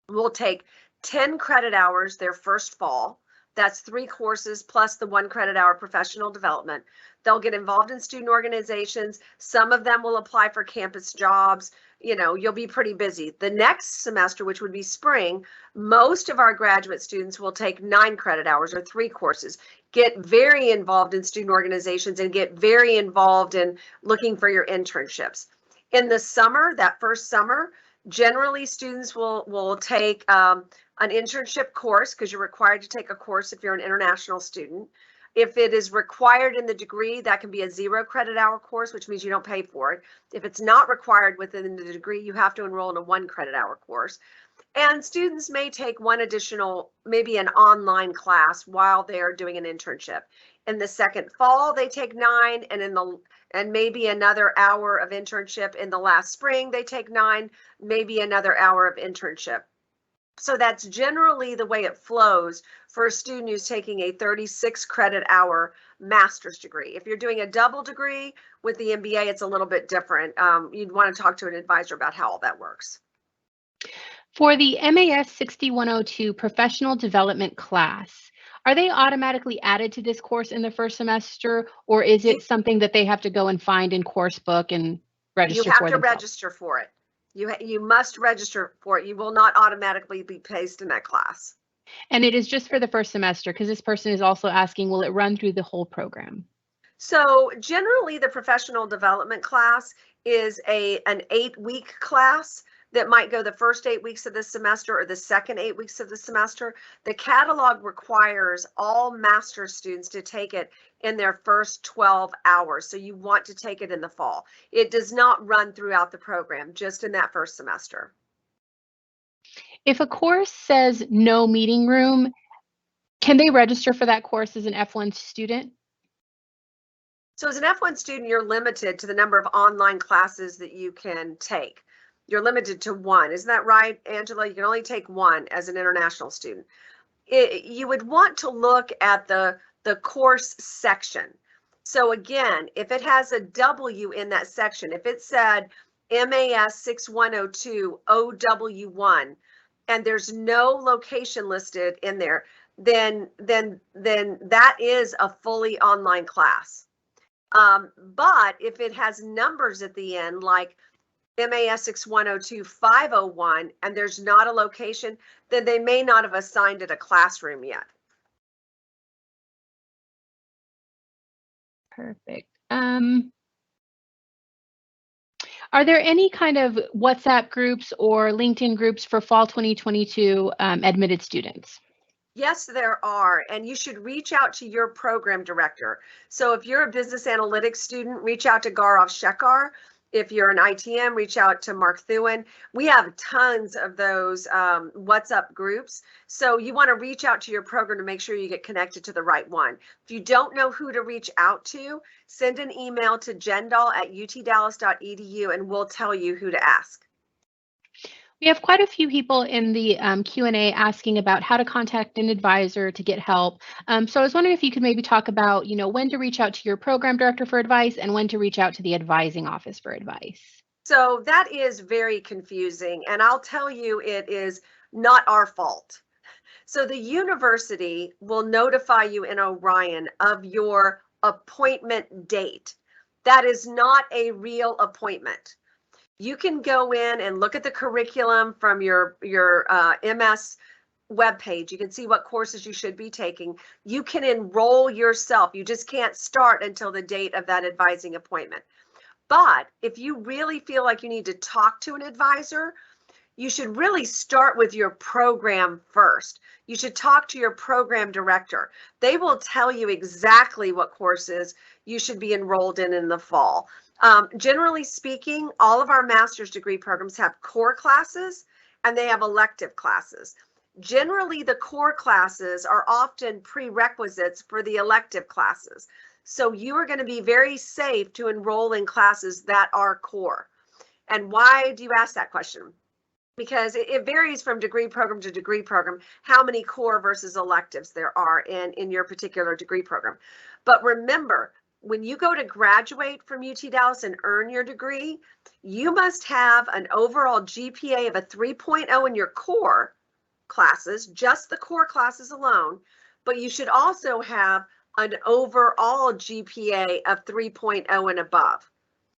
will take 10 credit hours their first fall. That's 3 courses plus the 1 credit hour professional development. They'll get involved in student organizations. Some of them will apply for campus jobs. You know, you'll be pretty busy. The next semester, which would be spring, most of our graduate students will take 9 credit hours or 3 courses, get very involved in student organizations and get very involved in looking for your internships. In the summer, that first summer, generally students will take an internship course, because you're required to take a course if you're an international student. If it is required in the degree, that can be a 0 credit hour course, which means you don't pay for it. If it's not required within the degree, you have to enroll in a 1 credit hour course. And students may take 1 additional, maybe an online class while they're doing an internship. In the second fall, they take 9, and maybe another hour of internship. In the last spring, they take 9, maybe another hour of internship. So that's generally the way it flows for a student who's taking a 36 credit hour master's degree. If you're doing a double degree with the MBA, it's a little bit different. You'd want to talk to an advisor about how all that works. For the MAS 6102 professional development class, are they automatically added to this course in the first semester, or is it something that they have to go and find in course book and register for? You have to themselves? register for it. You must register for it. You will not automatically be placed in that class. And it is just for the first semester, because this person is also asking, will it run through the whole program? So generally the professional development class is an 8-week class that might go the first 8 weeks of the semester or the second 8 weeks of the semester. The catalog requires all master's students to take it in their first 12 hours. So you want to take it in the fall. It does not run throughout the program, just in that first semester. If a course says no meeting room, can they register for that course as an F1 student? So as an F1 student, you're limited to the number of online classes that you can take. You're limited to 1. Isn't that right, Angela? You can only take 1 as an international student. You would want to look at the course section. So again, if it has a W in that section, if it said MAS 6102 OW1, and there's no location listed in there, then that is a fully online class. But if it has numbers at the end, like MAS 6102 501, and there's not a location, then they may not have assigned it a classroom yet. Perfect. Are there any kind of WhatsApp groups or LinkedIn groups for fall 2022 admitted students? Yes, there are, and you should reach out to your program director. So if you're a business analytics student, reach out to Gaurav Shekhar. If you're an ITM, reach out to Mark Thuin. We have tons of those WhatsApp groups. So you want to reach out to your program to make sure you get connected to the right one. If you don't know who to reach out to, send an email to jendal@utdallas.edu and we'll tell you who to ask. We have quite a few people in the Q&A asking about how to contact an advisor to get help. So I was wondering if you could maybe talk about, when to reach out to your program director for advice and when to reach out to the advising office for advice. So that is very confusing, and I'll tell you, it is not our fault. So the university will notify you in Orion of your appointment date. That is not a real appointment. You can go in and look at the curriculum from your MS webpage. You can see what courses you should be taking. You can enroll yourself. You just can't start until the date of that advising appointment. But if you really feel like you need to talk to an advisor, you should really start with your program first. You should talk to your program director. They will tell you exactly what courses you should be enrolled in the fall. Generally speaking, all of our master's degree programs have core classes and they have elective classes. Generally, the core classes are often prerequisites for the elective classes. So you are going to be very safe to enroll in classes that are core. And why do you ask that question? Because it varies from degree program to degree program, how many core versus electives there are in your particular degree program. But remember, when you go to graduate from UT Dallas and earn your degree, you must have an overall GPA of a 3.0 in your core classes, just the core classes alone, but you should also have an overall GPA of 3.0 and above.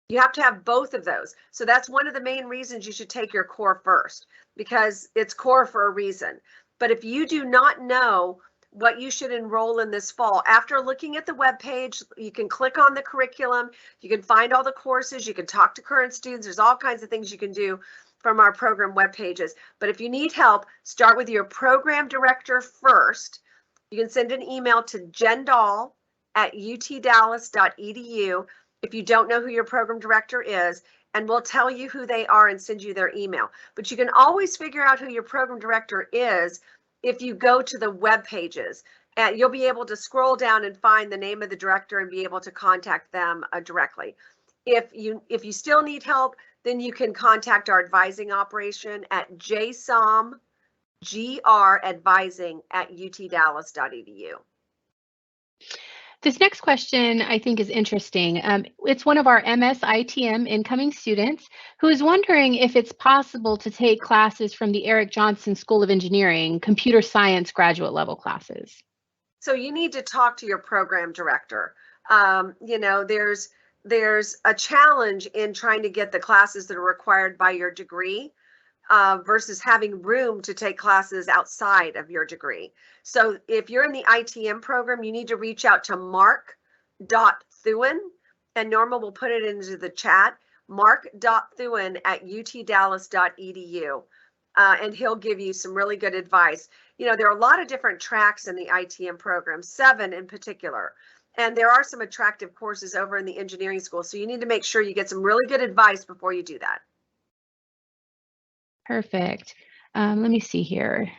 You have to have both of those. So that's one of the main reasons you should take your core first, because it's core for a reason. But if you do not know what you should enroll in this fall, after looking at the webpage, you can click on the curriculum, you can find all the courses, you can talk to current students. There's all kinds of things you can do from our program web pages. But if you need help, start with your program director first. You can send an email to jendall@utdallas.edu if you don't know who your program director is, and we'll tell you who they are and send you their email. But you can always figure out who your program director is if you go to the web pages, and you'll be able to scroll down and find the name of the director and be able to contact them directly. If you still need help, then you can contact our advising operation at JSOM Advising@utdallas.edu. This next question I think is interesting. It's one of our MS-ITM incoming students who is wondering if it's possible to take classes from the Eric Johnson School of Engineering, computer science graduate level classes. So you need to talk to your program director. There's a challenge in trying to get the classes that are required by your degree versus having room to take classes outside of your degree. So if you're in the ITM program, you need to reach out to mark.thuin, and Norma will put it into the chat, mark.thuin@utdallas.edu, and he'll give you some really good advice. There are a lot of different tracks in the ITM program, 7 in particular, and there are some attractive courses over in the engineering school. So you need to make sure you get some really good advice before you do that. Perfect. Let me see here.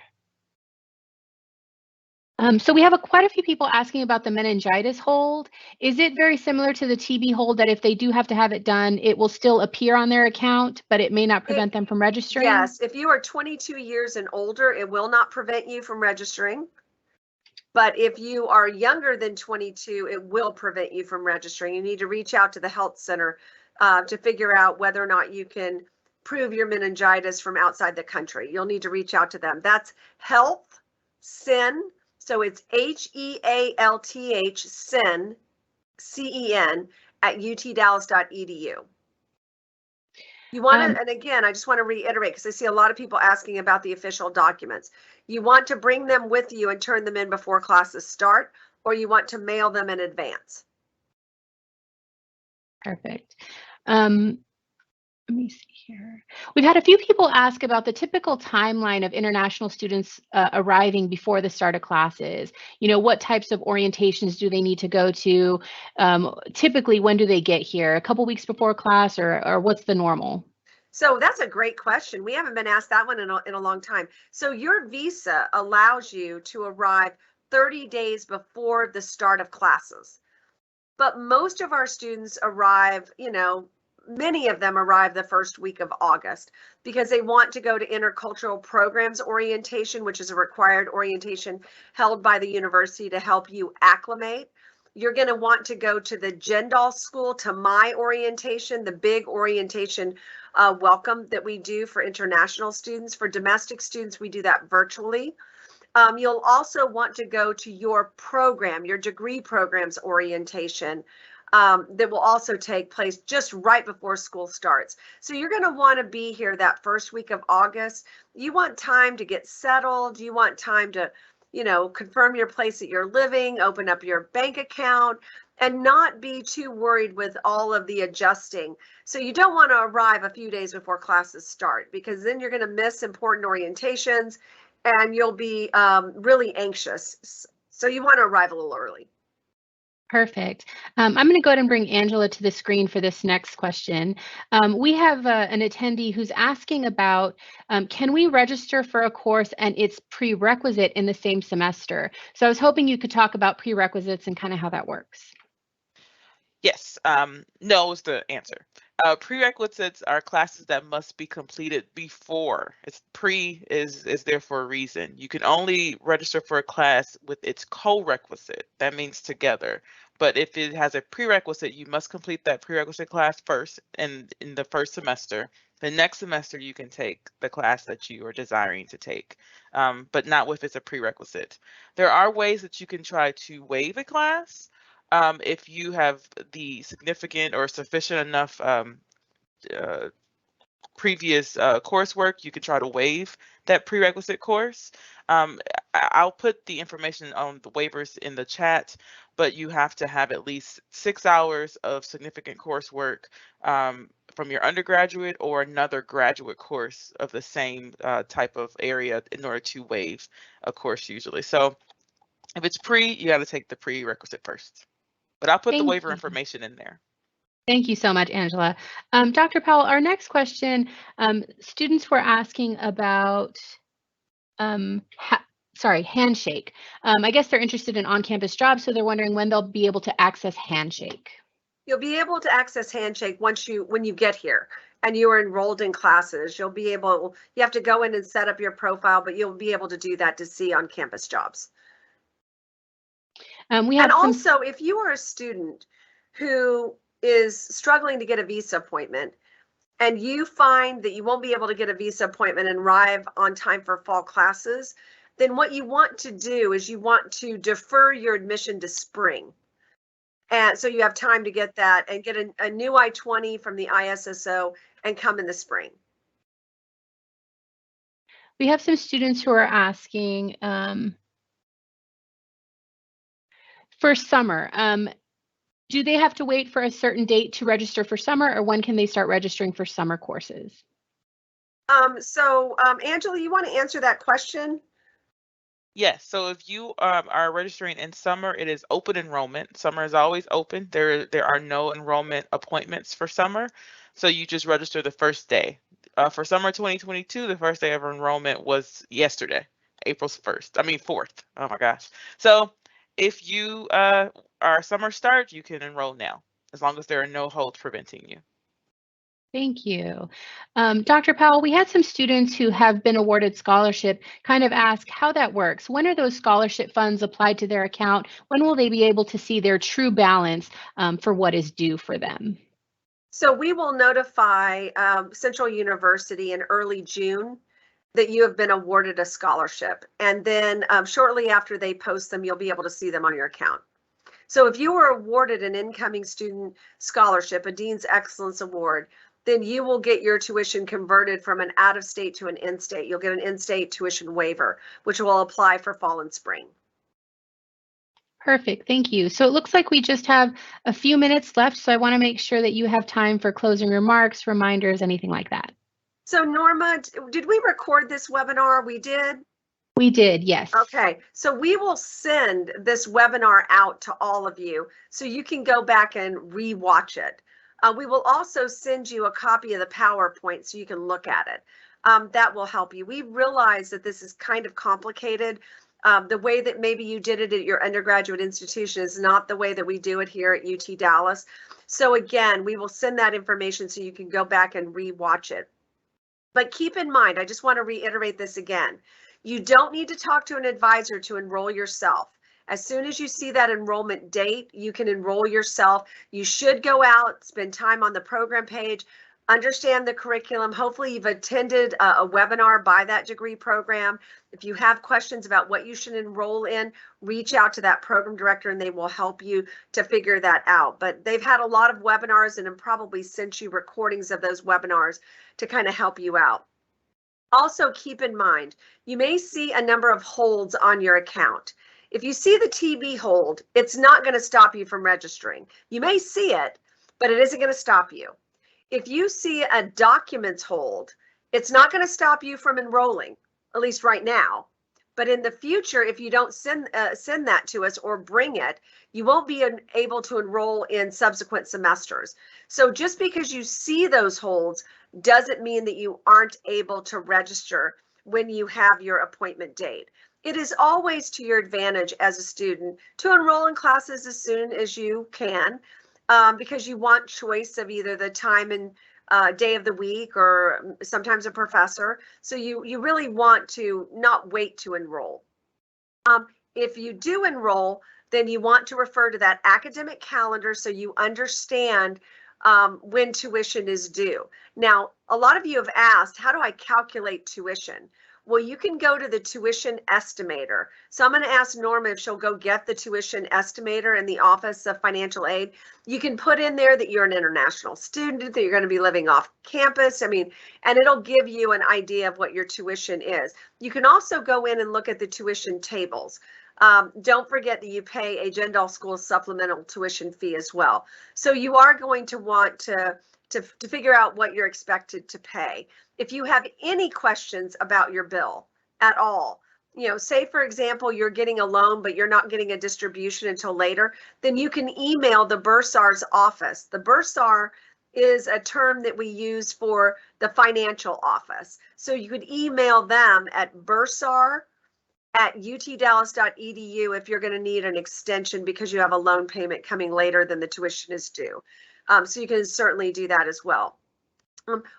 So we have quite a few people asking about the meningitis hold. Is it very similar to the TB hold that if they do have to have it done, it will still appear on their account, but it may not prevent them from registering? Yes, if you are 22 years and older, it will not prevent you from registering. But if you are younger than 22, it will prevent you from registering. You need to reach out to the health center to figure out whether or not you can prove your meningitis from outside the country. You'll need to reach out to them. That's Health CEN. So it's HEALTH CEN, CEN @utdallas.edu. You want to, and again, I just want to reiterate, because I see a lot of people asking about the official documents. You want to bring them with you and turn them in before classes start, or you want to mail them in advance. Perfect. Let me see here. We've had a few people ask about the typical timeline of international students arriving before the start of classes. What types of orientations do they need to go to? Typically, when do they get here? A couple weeks before class, or what's the normal? So that's a great question. We haven't been asked that one in a long time. So your visa allows you to arrive 30 days before the start of classes. But most of our students arrive, many of them arrive the first week of August because they want to go to intercultural programs orientation, which is a required orientation held by the university to help you acclimate. You're going to want to go to the Jendall School, to my orientation, the big orientation welcome that we do for international students. For domestic students, we do that virtually. You'll also want to go to your program, your degree programs orientation, that will also take place just right before school starts. So you're going to want to be here that first week of August. You want time to get settled. You want time to, confirm your place that you're living, open up your bank account, and not be too worried with all of the adjusting. So you don't want to arrive a few days before classes start, because then you're going to miss important orientations and you'll be really anxious. So you want to arrive a little early. Perfect. I'm going to go ahead and bring Angela to the screen for this next question. We have an attendee who's asking about, can we register for a course and its prerequisite in the same semester? So I was hoping you could talk about prerequisites and kind of how that works. Yes, no is the answer. Prerequisites are classes that must be completed before. It's is there for a reason. You can only register for a class with its co-requisite. That means together. But if it has a prerequisite, you must complete that prerequisite class first in the first semester. The next semester, you can take the class that you are desiring to take, but not if it's a prerequisite. There are ways that you can try to waive a class if you have the significant or sufficient enough previous coursework. You can try to waive that prerequisite course. I'll put the information on the waivers in the chat, but you have to have at least 6 hours of significant coursework from your undergraduate or another graduate course of the same type of area in order to waive a course usually. So if it's pre, you got to take the prerequisite first. But I'll put the waiver information in there. Thank you so much, Angela. Dr. Powell, our next question, students were asking about, Handshake. I guess they're interested in on-campus jobs, so they're wondering when they'll be able to access Handshake. You'll be able to access Handshake when you get here and you are enrolled in classes. You have to go in and set up your profile, but you'll be able to do that to see on-campus jobs. Also, if you are a student who is struggling to get a visa appointment and you find that you won't be able to get a visa appointment and arrive on time for fall classes, then what you want to do is you want to defer your admission to spring. And so you have time to get that and get a new I-20 from the ISSO and come in the spring. We have some students who are asking for summer. Do they have to wait for a certain date to register for summer, or when can they start registering for summer courses? Angela, you want to answer that question? Yes. So if you are registering in summer, it is open enrollment. Summer is always open. There are no enrollment appointments for summer. So you just register the first day. For summer 2022, the first day of enrollment was yesterday, April 4th. Oh my gosh. So if you are summer start, you can enroll now, as long as there are no holds preventing you. Thank you. Dr. Powell, we had some students who have been awarded scholarship kind of ask how that works. When are those scholarship funds applied to their account? When will they be able to see their true balance for what is due for them? So we will notify Central University in early June that you have been awarded a scholarship. And then shortly after they post them, you'll be able to see them on your account. So if you were awarded an incoming student scholarship, a Dean's Excellence Award, then you will get your tuition converted from an out-of-state to an in-state. You'll get an in-state tuition waiver, which will apply for fall and spring. Perfect, thank you. So it looks like we just have a few minutes left, so I want to make sure that you have time for closing remarks, reminders, anything like that. So Norma, did we record this webinar? We did? We did, yes. Okay, so we will send this webinar out to all of you so you can go back and re-watch it. We will also send you a copy of the PowerPoint so you can look at it. That will help you. We realize that this is kind of complicated. The way that maybe you did it at your undergraduate institution is not the way that we do it here at UT Dallas. So again, we will send that information so you can go back and re-watch it. But keep in mind, I just want to reiterate this again. You don't need to talk to an advisor to enroll yourself. As soon as you see that enrollment date, you can enroll yourself. You should go out, spend time on the program page, understand the curriculum. Hopefully you've attended a webinar by that degree program. If you have questions about what you should enroll in, reach out to that program director and they will help you to figure that out. But they've had a lot of webinars and have probably sent you recordings of those webinars to kind of help you out. Also keep in mind, you may see a number of holds on your account. If you see the TB hold, it's not going to stop you from registering. You may see it, but it isn't going to stop you. If you see a documents hold, it's not going to stop you from enrolling, at least right now. But in the future, if you don't send that to us or bring it, you won't be able to enroll in subsequent semesters. So just because you see those holds doesn't mean that you aren't able to register when you have your appointment date. It is always to your advantage as a student to enroll in classes as soon as you can, because you want choice of either the time and day of the week or sometimes a professor. So you really want to not wait to enroll. if you do enroll, then you want to refer to that academic calendar so you understand when tuition is due. Now, a lot of you have asked, how do I calculate tuition? Well, you can go to the tuition estimator. So I'm going to ask Norma if she'll go get the tuition estimator in the Office of Financial Aid. You can put in there that you're an international student, that you're going to be living off campus. I mean, and it'll give you an idea of what your tuition is. You can also go in and look at the tuition tables. Don't forget that you pay a Jindal School supplemental tuition fee as well. So you are going to want to figure out what you're expected to pay. If you have any questions about your bill at all, say for example, you're getting a loan, but you're not getting a distribution until later, then you can email the bursar's office. The bursar is a term that we use for the financial office. So you could email them at bursar@utdallas.edu if you're going to need an extension because you have a loan payment coming later than the tuition is due. So you can certainly do that as well.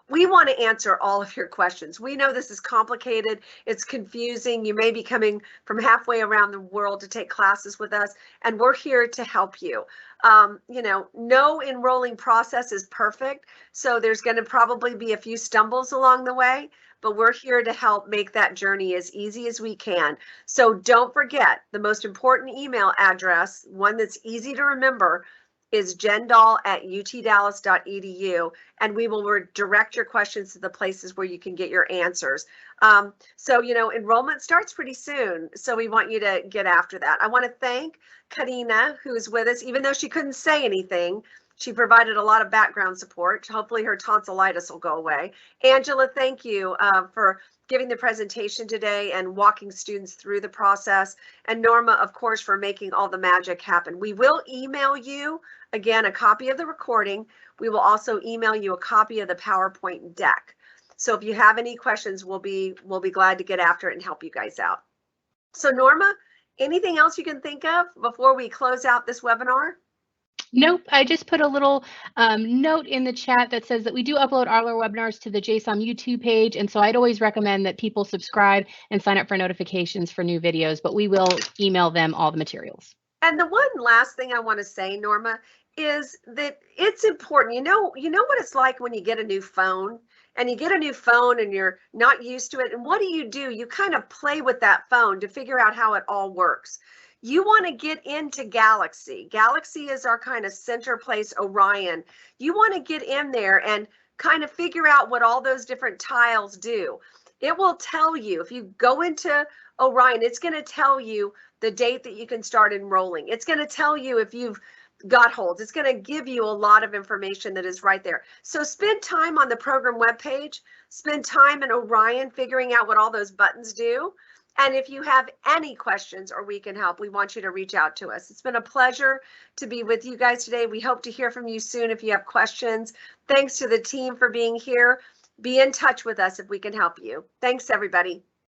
We want to answer all of your questions. We know this is complicated. It's confusing. You may be coming from halfway around the world to take classes with us, and we're here to help you. No enrolling process is perfect, so there's going to probably be a few stumbles along the way, but we're here to help make that journey as easy as we can. So don't forget, the most important email address, one that's easy to remember, is jendal@utdallas.edu, and we will direct your questions to the places where you can get your answers. So enrollment starts pretty soon, so we want you to get after that. I want to thank Karina, who's with us, even though she couldn't say anything. She provided a lot of background support. Hopefully her tonsillitis will go away. Angela, thank you for giving the presentation today and walking students through the process. And Norma, of course, for making all the magic happen. We will email you, again, a copy of the recording. We will also email you a copy of the PowerPoint deck. So if you have any questions, we'll be glad to get after it and help you guys out. So Norma, anything else you can think of before we close out this webinar? Nope, I just put a little note in the chat that says that we do upload all our webinars to the JSOM YouTube page, and so I'd always recommend that people subscribe and sign up for notifications for new videos, but we will email them all the materials. And the one last thing I want to say, Norma, is that it's important. You know what it's like when you get a new phone, and you're not used to it, and what do? You kind of play with that phone to figure out how it all works. You want to get into Galaxy. Galaxy is our kind of center place, Orion. You want to get in there and kind of figure out what all those different tiles do. It will tell you, if you go into Orion, it's going to tell you the date that you can start enrolling. It's going to tell you if you've got holds. It's going to give you a lot of information that is right there. So spend time on the program webpage, spend time in Orion figuring out what all those buttons do. And if you have any questions or we can help, we want you to reach out to us. It's been a pleasure to be with you guys today. We hope to hear from you soon if you have questions. Thanks to the team for being here. Be in touch with us if we can help you. Thanks, everybody.